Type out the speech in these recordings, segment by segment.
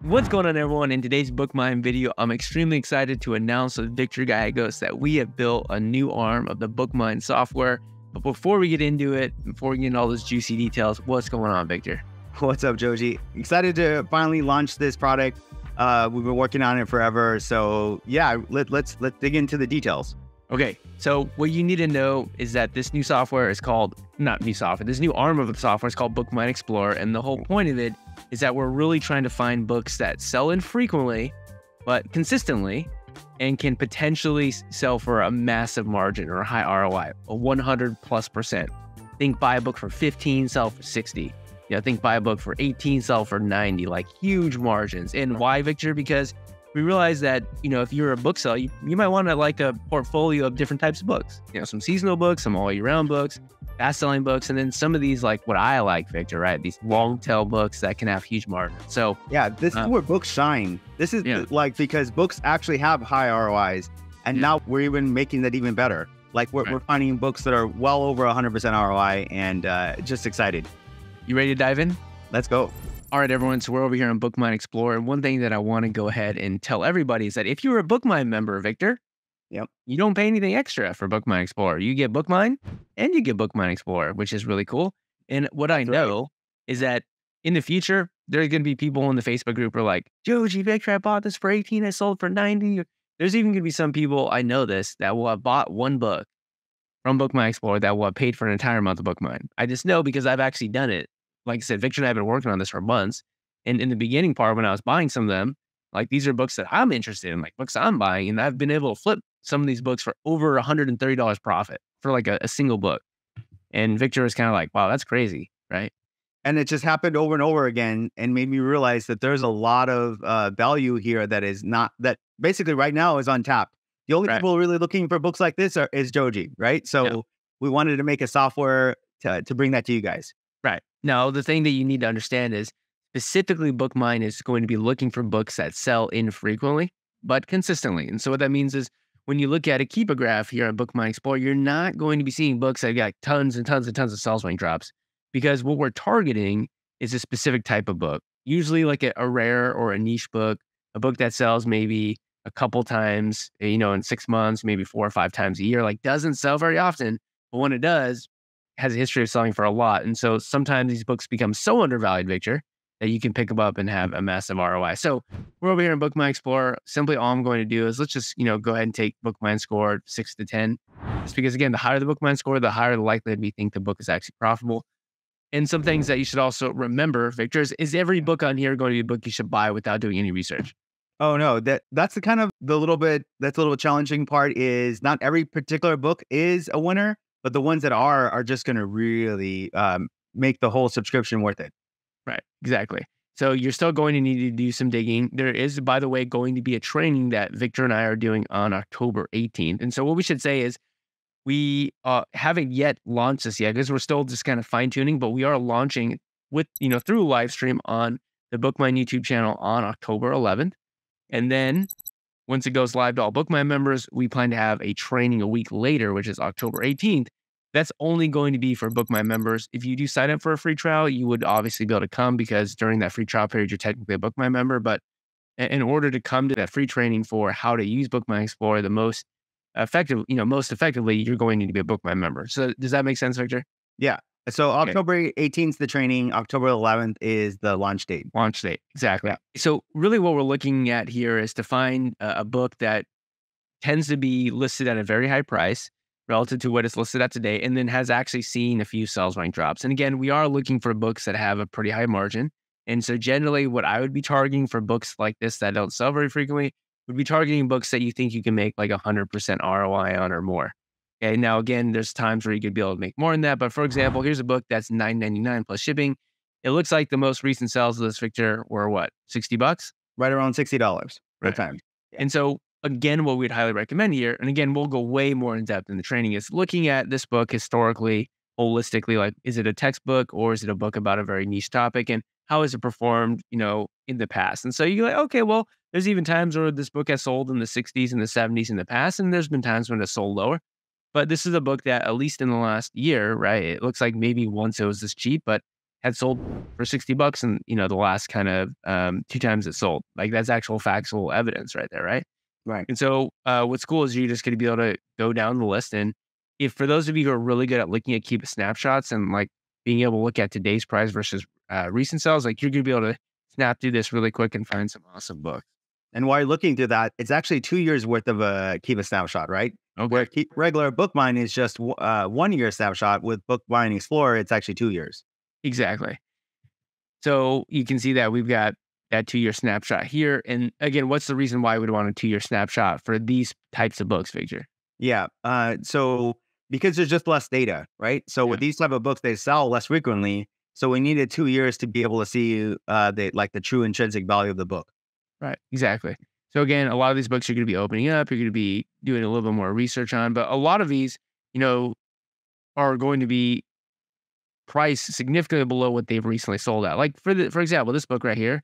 What's going on, everyone? In today's BookMine video, I'm extremely excited to announce with Victor Gallegos that we have built a new arm of the BookMine software. But before we get into it, before we get into all those juicy details, what's going on, Victor? What's up, Joji? Excited to finally launch this product. We've been working on it forever. So yeah, let's dig into the details. Okay, so what you need to know is that this new software is called, not new software, this new arm of the software is called BookMine Explorer. And the whole point of it is that we're really trying to find books that sell infrequently, but consistently, and can potentially sell for a massive margin or a high ROI, a 100+%. Think buy a book for 15, sell for 60. Think buy a book for 18, sell for 90, like huge margins. And why, Victor? Because we realize that, if you're a bookseller, you might want to like a portfolio of different types of books. Some seasonal books, some all year round books, fast-selling books, and then some of these, like what I like, Victor, right? These long-tail books that can have huge margins. So yeah, this is where books shine. This is because books actually have high ROIs, and now we're even making that even better. Like we're finding books that are well over 100% ROI, and just excited. You ready to dive in? Let's go. All right, everyone. So we're over here on BookMine Explorer. And one thing that I want to go ahead and tell everybody is that if you're a BookMine member, Victor, you don't pay anything extra for BookMine Explorer. You get BookMine and you get BookMine Explorer, which is really cool. And what I know is that in the future, there's going to be people in the Facebook group who are like, Joji, Victor, I bought this for 18, I sold for 90. There's even going to be some people, I know this, that will have bought one book from BookMine Explorer that will have paid for an entire month of BookMine. I just know because I've actually done it. Like I said, Victor and I have been working on this for months. And in the beginning part, when I was buying some of them, like these are books that I'm interested in, like books I'm buying. And I've been able to flip some of these books for over $130 profit for like a single book. And Victor was kind of like, wow, that's crazy, right? And it just happened over and over again and made me realize that there's a lot of value here that basically right now is untapped. The only people really looking for books like this is Joji, right? So we wanted to make a software to bring that to you guys. Right. Now, the thing that you need to understand is specifically BookMine is going to be looking for books that sell infrequently, but consistently. And so what that means is when you look at a keep a graph here on BookMine Explorer, you're not going to be seeing books that got tons and tons and tons of sales rank drops, because what we're targeting is a specific type of book, usually like a rare or a niche book, a book that sells maybe a couple times, in 6 months, maybe 4 or 5 times a year, like doesn't sell very often. But when it does, has a history of selling for a lot. And so sometimes these books become so undervalued, Victor, that you can pick them up and have a massive ROI. So we're over here in BookMine Explorer. Simply all I'm going to do is let's just, go ahead and take BookMine score 6 to 10. Just because, again, the higher the BookMine score, the higher the likelihood we think the book is actually profitable. And some things that you should also remember, Victor, is every book on here going to be a book you should buy without doing any research? Oh, no, that's the kind of that's a little bit challenging part is not every particular book is a winner, but the ones that are just going to really make the whole subscription worth it. Right, exactly. So you're still going to need to do some digging. There is, by the way, going to be a training that Victor and I are doing on October 18th. And so what we should say is we haven't yet launched this yet because we're still just kind of fine tuning, but we are launching with, through live stream on the BookMine YouTube channel on October 11th. And then once it goes live to all BookMine members, we plan to have a training a week later, which is October 18th. That's only going to be for BookMine members. If you do sign up for a free trial, you would obviously be able to come because during that free trial period, you're technically a BookMine member. But in order to come to that free training for how to use BookMine Explorer the most effectively, you're going to need to be a BookMine member. So does that make sense, Victor? Yeah. So October 18th is the training. October 11th is the launch date. Launch date. Exactly. Yeah. So really what we're looking at here is to find a book that tends to be listed at a very high price relative to what it's listed at today, and then has actually seen a few sales rank drops. And again, we are looking for books that have a pretty high margin. And so generally what I would be targeting for books like this that don't sell very frequently would be targeting books that you think you can make like 100% ROI on or more. Okay. Now, again, there's times where you could be able to make more than that. But for example, here's a book that's $9.99 plus shipping. It looks like the most recent sales of this, Victor, were what, $60? Right around $60 right. time. Yeah. And so again, what we'd highly recommend here, and again, we'll go way more in depth in the training, is looking at this book historically, holistically, like, is it a textbook or is it a book about a very niche topic? And how has it performed, in the past? And so you're like, okay, well, there's even times where this book has sold in the 60s and the 70s in the past, and there's been times when it's sold lower. But this is a book that, at least in the last year, right, it looks like maybe once it was this cheap, but had sold for $60 and, the last kind of 2 times it sold. Like that's actual factual evidence right there, right? Right. And so what's cool is you're just going to be able to go down the list. And if for those of you who are really good at looking at key snapshots and like being able to look at today's price versus recent sales, like you're going to be able to snap through this really quick and find some awesome books. And while you're looking through that, it's actually 2 years worth of a Kiva snapshot, right? Okay. Where regular BookMine is just 1 year snapshot. With BookMine Explorer, it's actually 2 years. Exactly. So you can see that we've got that 2-year snapshot here. And again, what's the reason why we'd want a 2-year snapshot for these types of books, Victor? Yeah. So because there's just less data, right? So with these type of books, they sell less frequently. So we needed 2 years to be able to see the true intrinsic value of the book. Right. Exactly. So again, a lot of these books you're going to be opening up, you're going to be doing a little bit more research on, but a lot of these, are going to be priced significantly below what they've recently sold at. Like for example, this book right here,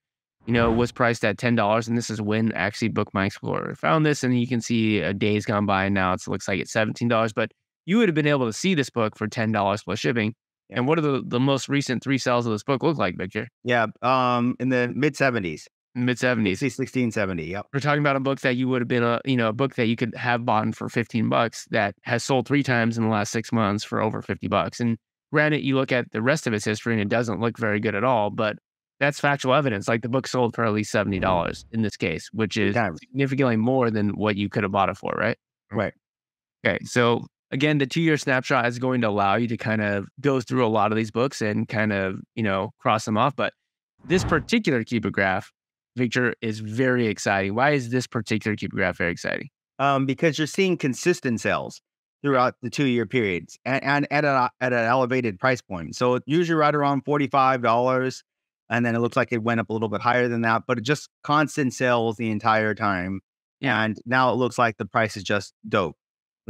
was priced at $10, and this is when actually BookMine Explorer found this, and you can see a day's gone by, and now it looks like it's $17. But you would have been able to see this book for $10 plus shipping. Yeah. And what are the most recent 3 sales of this book look like, Victor? Yeah. In the mid-70s. Mid-70s. 1670. Yep. We're talking about a book that you would have been a book that you could have bought for $15 that has sold 3 times in the last 6 months for over $50. And granted, you look at the rest of its history and it doesn't look very good at all, but that's factual evidence. Like the book sold for at least $70 in this case, which is significantly more than what you could have bought it for, right? Right. Okay. So again, the 2-year snapshot is going to allow you to kind of go through a lot of these books and kind of, cross them off. But this particular Keepa graph, Victor, is very exciting. Why is this particular Keepa graph very exciting? Because you're seeing consistent sales throughout the 2-year periods and at an elevated price point. So it's usually right around $45. And then it looks like it went up a little bit higher than that, but it just constant sales the entire time. Yeah. And now it looks like the price is just dope.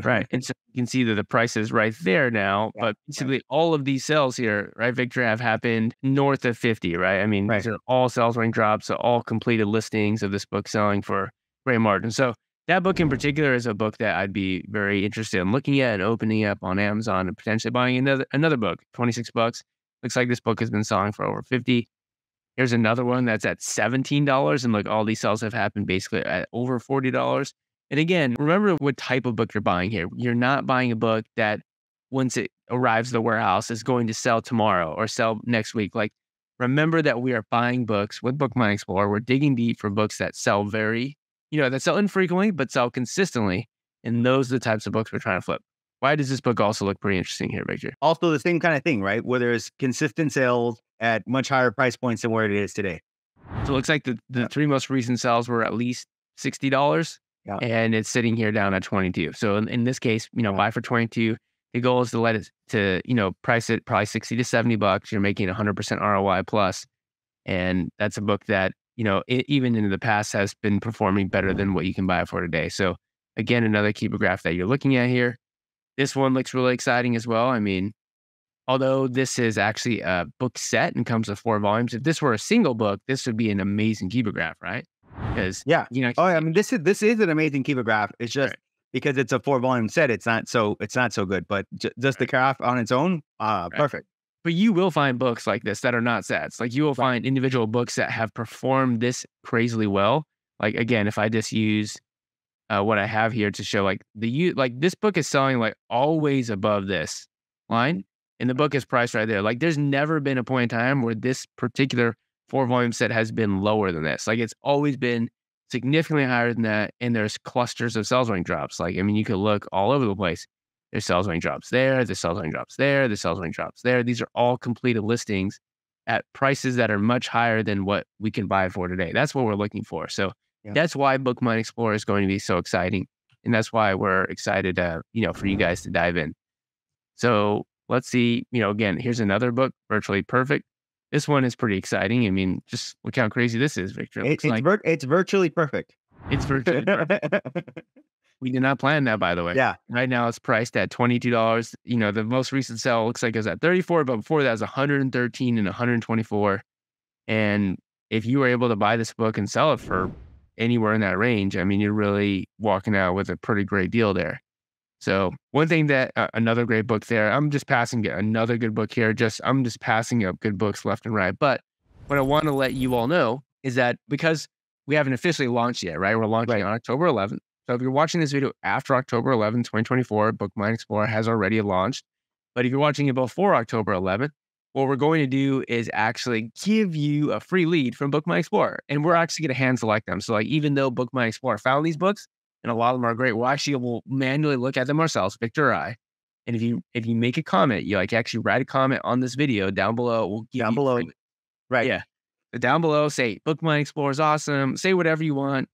Right. And so you can see that the price is right there now, but basically all of these sales here, right, Victor, have happened north of 50, right? I mean, these are all sales rank drops, so all completed listings of this book selling for great margin. So that book in particular is a book that I'd be very interested in looking at and opening up on Amazon and potentially buying another book, $26. Looks like this book has been selling for over 50. Here's another one that's at $17, and like all these sales have happened basically at over $40. And again, remember what type of book you're buying here. You're not buying a book that once it arrives at the warehouse is going to sell tomorrow or sell next week. Like, remember that we are buying books with BookMine Explorer. We're digging deep for books that sell that sell infrequently, but sell consistently. And those are the types of books we're trying to flip. Why does this book also look pretty interesting here, Victor? Also the same kind of thing, right? Where there's consistent sales at much higher price points than where it is today. So it looks like the 3 most recent sales were at least $60. Yeah. And it's sitting here down at 22. So in this case, buy for 22. The goal is to let it price it probably 60 to $70. You're making 100% ROI plus. And that's a book that, even in the past has been performing better than what you can buy it for today. So again, another Keepa graph that you're looking at here. This one looks really exciting as well. I mean, although this is actually a book set and comes with 4 volumes, if this were a single book, this would be an amazing Keepa graph, right? Because I mean, this is an amazing Keepa graph. It's just because it's a 4-volume set, it's not so good. But just the graph on its own, perfect. But you will find books like this that are not sets. Like you will find individual books that have performed this crazily well. Like again, if I just use what I have here to show, like this book is selling like always above this line, and the book is priced right there. Like there's never been a point in time where this particular 4-volume set has been lower than this. Like it's always been significantly higher than that. And there's clusters of sales rank drops. Like, I mean, you could look all over the place. There's sales rank drops there. There's sales rank drops there. There's sales rank drops there. These are all completed listings at prices that are much higher than what we can buy for today. That's what we're looking for. So that's why BookMine Explorer is going to be so exciting. And that's why we're excited, for you guys to dive in. So let's see, again, here's another book, Virtually Perfect. This one is pretty exciting. I mean, just look how crazy this is, Victor. It's virtually perfect. It's virtually perfect. We did not plan that, by the way. Yeah. Right now it's priced at $22. The most recent sale looks like it was at $34, but before that it was $113 and $124. And if you were able to buy this book and sell it for anywhere in that range, I mean, you're really walking out with a pretty great deal there. So one thing that another great book there, I'm just passing another good book here. I'm just passing up good books left and right. But what I want to let you all know is that because we haven't officially launched yet, right? We're launching Right. on October 11th. So if you're watching this video after October 11th, 2024, BookMine Explorer has already launched. But if you're watching it before October 11th, what we're going to do is actually give you a free lead from BookMine Explorer. And we're actually going to hand select them. So like, even though BookMine Explorer found these books, and a lot of them are great, we'll manually look at them ourselves, Victor or I. And if you make a comment, you like actually write a comment on this video down below, we'll give Down you below. free. Right. Yeah. So down below, say BookMine Explorer is awesome. Say whatever you want.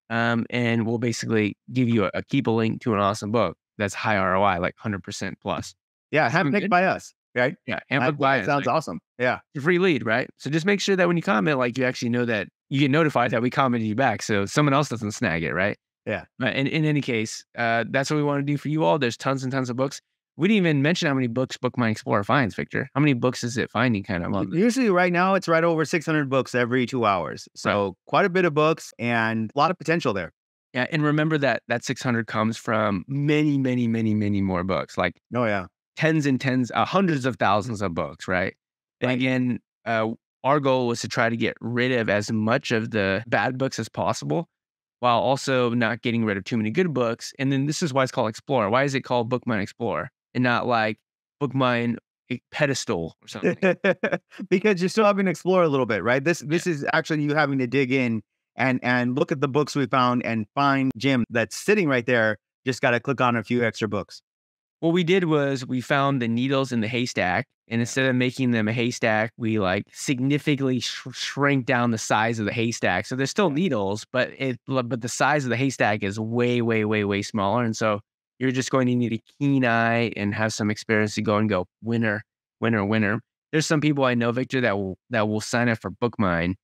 And we'll basically give you keep a link to an awesome book that's high ROI, like 100% plus. Yeah. Sound Handpicked good? by us. Right. Yeah. Handpicked by That us. sounds Like, awesome. Yeah. it's a free lead, right? So just make sure that when you comment, like you actually know that you get notified that we commented you back, so someone else doesn't snag it, right? Yeah. But in any case, that's what we want to do for you all. There's tons and tons of books. We didn't even mention how many books BookMine Explorer finds, Victor. How many books is it finding kind of on this? Usually right now it's right over 600 books every 2 hours. So quite a bit of books and a lot of potential there. Yeah, and remember that 600 comes from many, many, many, many more books, like Oh yeah. tens and tens, hundreds of thousands of books, right? And Right. again, our goal was to try to get rid of as much of the bad books as possible, while also not getting rid of too many good books. And then this is why it's called Explorer. Why is it called BookMine Explorer and not like BookMine Pedestal or something? Because you still having to explore a little bit, right? This is actually you having to dig in and look at the books we found and find Jim that's sitting right there. Just got to click on a few extra books. What we did was we found the needles in the haystack, and instead of making them a haystack, we like significantly shrank down the size of the haystack. So there's still needles, but the size of the haystack is way, way, way, way smaller. And so you're just going to need a keen eye and have some experience to go and go winner, winner, winner. There's some people I know, Victor, that will sign up for BookMine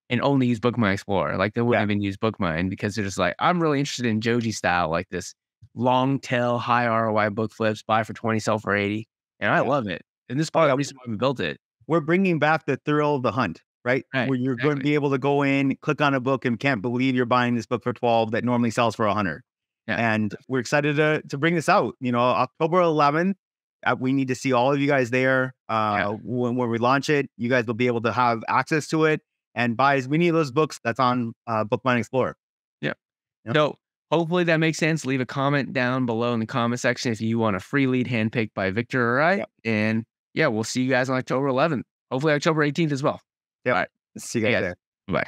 and only use BookMine Explorer. Like they wouldn't even use BookMine because they're just like, I'm really interested in Joji style, like this long tail, high ROI book flips, buy for 20, sell for 80. And I love it. And this is part of the reason why we built it. We're bringing back the thrill of the hunt, right? Right, Where you're going to be able to go in, click on a book, and can't believe you're buying this book for 12 that normally sells for 100. Yeah. And we're excited to bring this out. You know, October 11th. We need to see all of you guys there. When we launch it, you guys will be able to have access to it and buy as many of those books that's on BookMine Explorer. Yeah. Yep. So hopefully that makes sense. Leave a comment down below in the comment section if you want a free lead handpicked by Victor or I. Yep. And yeah, we'll see you guys on October 11th. Hopefully October 18th as well. Yep. All right. See you guys there. Bye.